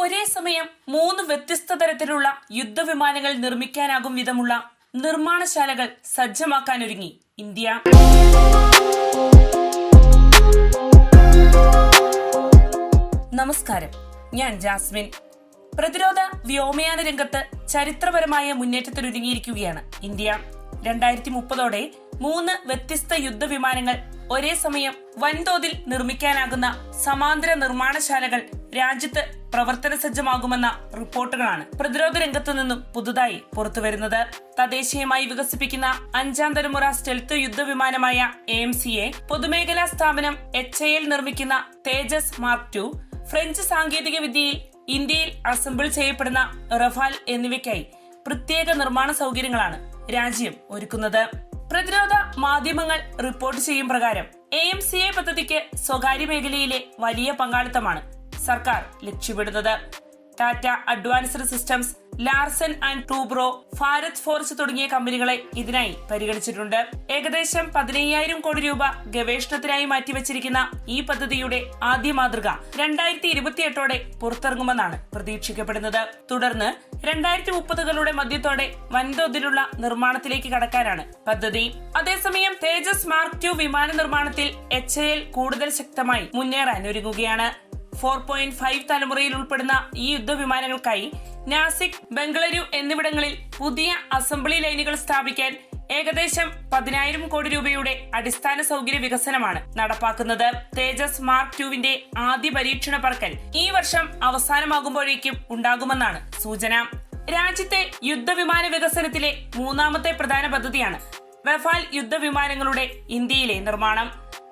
ഒരേ സമയം 3 വ്യത്യസ്ത തരത്തിലുള്ള യുദ്ധവിമാനങ്ങൾ നിർമ്മിക്കാനാകും വിധമുള്ള നിർമ്മാണശാലകൾ സജ്ജമാക്കാനൊരുങ്ങി ഇന്ത്യ. നമസ്കാരം, ഞാൻ ജാസ്മിൻ. പ്രതിരോധ വ്യോമയാന രംഗത്ത് ചരിത്രപരമായ മുന്നേറ്റത്തിനൊരുങ്ങിയിരിക്കുകയാണ് ഇന്ത്യ. 2030ഓടെ 3 വ്യത്യസ്ത യുദ്ധവിമാനങ്ങൾ ഒരേ സമയം വൻതോതിൽ നിർമ്മിക്കാനാകുന്ന സമാന്തര നിർമ്മാണശാലകൾ രാജ്യത്ത് പ്രവർത്തന സജ്ജമാകുമെന്ന റിപ്പോർട്ടുകളാണ് പ്രതിരോധ രംഗത്തു നിന്നും പുതുതായി പുറത്തുവരുന്നത്. തദ്ദേശീയമായി വികസിപ്പിക്കുന്ന 5ാം തലമുറ സ്റ്റെൽത്ത് യുദ്ധവിമാനമായ AMCയെ, പൊതുമേഖലാ സ്ഥാപനം HAL നിർമ്മിക്കുന്ന തേജസ് മാർക്ക് 2, ഫ്രഞ്ച് സാങ്കേതിക വിദ്യയിൽ ഇന്ത്യയിൽ അസംബിൾ ചെയ്യപ്പെടുന്ന റഫാൽ എന്നിവയ്ക്കായി പ്രത്യേക നിർമ്മാണ സൗകര്യങ്ങളാണ് രാജ്യം ഒരുക്കുന്നത്. പ്രതിരോധ മാധ്യമങ്ങൾ റിപ്പോർട്ട് ചെയ്യും പ്രകാരം AMCA പദ്ധതിക്ക് സ്വകാര്യ മേഖലയിലെ വലിയ പങ്കാളിത്തമാണ് സർക്കാർ ലക്ഷ്യമിടുന്നത്. Tata advanced systems, Larsen and Toubro, Bharat forge തുടങ്ങിയ കമ്പനികളെ ഇതിനായി പരിഗണിച്ചിട്ടുണ്ട്. ഏകദേശം 15,000 കോടി രൂപ ഗവേഷണത്തിനായി മാറ്റിവെച്ചിരിക്കുന്ന ഈ പദ്ധതിയുടെ ആദ്യ മാതൃക 2028ഓടെ പുറത്തിറങ്ങുമെന്നാണ് പ്രതീക്ഷിക്കപ്പെടുന്നത്. തുടർന്ന് 2030കളുടെ മധ്യത്തോടെ വൻതോതിലുള്ള നിർമ്മാണത്തിലേക്ക് കടക്കാനാണ് പദ്ധതി. അതേസമയം തേജസ് മാർക്ക് 2 വിമാന നിർമ്മാണത്തിൽ HAL കൂടുതൽ ശക്തമായി മുന്നേറാൻ ഒരുങ്ങുകയാണ്. 4.5 തലമുറയിൽ ഉൾപ്പെടുന്ന ഈ യുദ്ധവിമാനങ്ങൾക്കായി നാസിക്, ബംഗളൂരു എന്നിവിടങ്ങളിൽ പുതിയ അസംബ്ലി ലൈനുകൾ സ്ഥാപിക്കാൻ ഏകദേശം 10,000 കോടി രൂപയുടെ അടിസ്ഥാന സൗകര്യ വികസനമാണ് നടപ്പാക്കുന്നത്. തേജസ് മാർക്ക് 2വിന്റെ ആദ്യ പരീക്ഷണ പറക്കൽ ഈ വർഷം അവസാനമാകുമ്പോഴേക്കും ഉണ്ടാകുമെന്നാണ് സൂചന. രാജ്യത്തെ യുദ്ധവിമാന വികസനത്തിലെ 3ാമത്തെ പ്രധാന പദ്ധതിയാണ് റഫാൽ യുദ്ധവിമാനങ്ങളുടെ ഇന്ത്യയിലെ നിർമ്മാണം.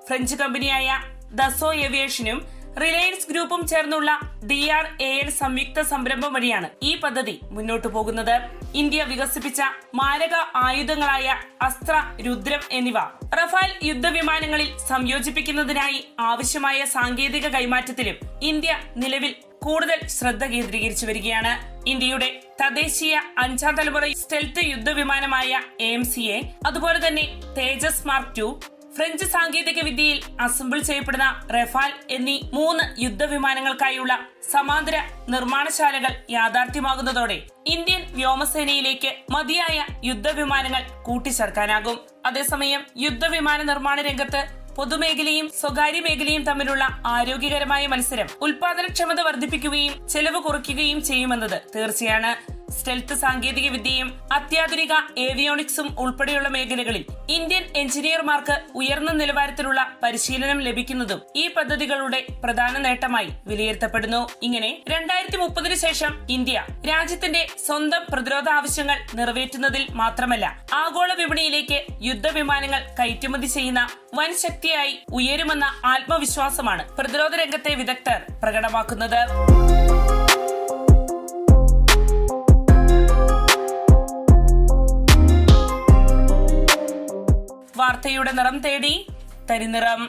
ഫ്രഞ്ച് കമ്പനിയായ ദസോ ഏവിയേഷനും റിലയൻസ് ഗ്രൂപ്പും ചേർന്നുള്ള DRAL സംയുക്ത സംരംഭം വഴിയാണ് ഈ പദ്ധതി മുന്നോട്ടു പോകുന്നത്. ഇന്ത്യ വികസിപ്പിച്ച മാരക ആയുധങ്ങളായ അസ്ത്ര, രുദ്രം എന്നിവ റഫാൽ യുദ്ധവിമാനങ്ങളിൽ സംയോജിപ്പിക്കുന്നതിനായി ആവശ്യമായ സാങ്കേതിക കൈമാറ്റത്തിലും ഇന്ത്യ നിലവിൽ കൂടുതൽ ശ്രദ്ധ കേന്ദ്രീകരിച്ചു വരികയാണ്. ഇന്ത്യയുടെ തദ്ദേശീയ 5ാം തലമുറ സ്റ്റെൽത്ത് യുദ്ധവിമാനമായ AMCയെ, അതുപോലെ തന്നെ തേജസ് മാർക്ക് 2, ഫ്രഞ്ച് സാങ്കേതിക വിദ്യയിൽ അസംബിൾ ചെയ്യപ്പെടുന്ന റഫാൽ എന്നീ 3 യുദ്ധവിമാനങ്ങൾക്കായുള്ള സമാന്തര നിർമ്മാണശാലകൾ യാഥാർത്ഥ്യമാകുന്നതോടെ ഇന്ത്യൻ വ്യോമസേനയിലേക്ക് മതിയായ യുദ്ധവിമാനങ്ങൾ കൂട്ടിച്ചേർക്കാനാകും. അതേസമയം യുദ്ധവിമാന നിർമ്മാണ രംഗത്ത് പൊതുമേഖലയും സ്വകാര്യ മേഖലയും തമ്മിലുള്ള ആരോഗ്യകരമായ മത്സരം ഉൽപാദനക്ഷമത വർദ്ധിപ്പിക്കുകയും ചെലവ് കുറയ്ക്കുകയും ചെയ്യുമെന്നത് തീർച്ചയാണ്. സ്റ്റെൽത്ത് സാങ്കേതിക വിദ്യയും അത്യാധുനിക ഏവിയോണിക്സും ഉൾപ്പെടെയുള്ള മേഖലകളിൽ ഇന്ത്യൻ എഞ്ചിനീയർമാർക്ക് ഉയർന്ന നിലവാരത്തിലുള്ള പരിശീലനം ലഭിക്കുന്നതും ഈ പദ്ധതികളുടെ പ്രധാന നേട്ടമായി വിലയിരുത്തപ്പെടുന്നു. ഇങ്ങനെ 2030 ശേഷം ഇന്ത്യ രാജ്യത്തിന്റെ സ്വന്തം പ്രതിരോധ ആവശ്യങ്ങൾ നിറവേറ്റുന്നതിൽ മാത്രമല്ല, ആഗോള വിപണിയിലേക്ക് യുദ്ധവിമാനങ്ങൾ കയറ്റുമതി ചെയ്യുന്ന വൻ ശക്തിയായി ഉയരുമെന്ന ആത്മവിശ്വാസമാണ് പ്രതിരോധ രംഗത്തെ വിദഗ്ധർ പ്രകടമാക്കുന്നത്. വാർത്തയുടെ നിറം തേടി തരിനിറം.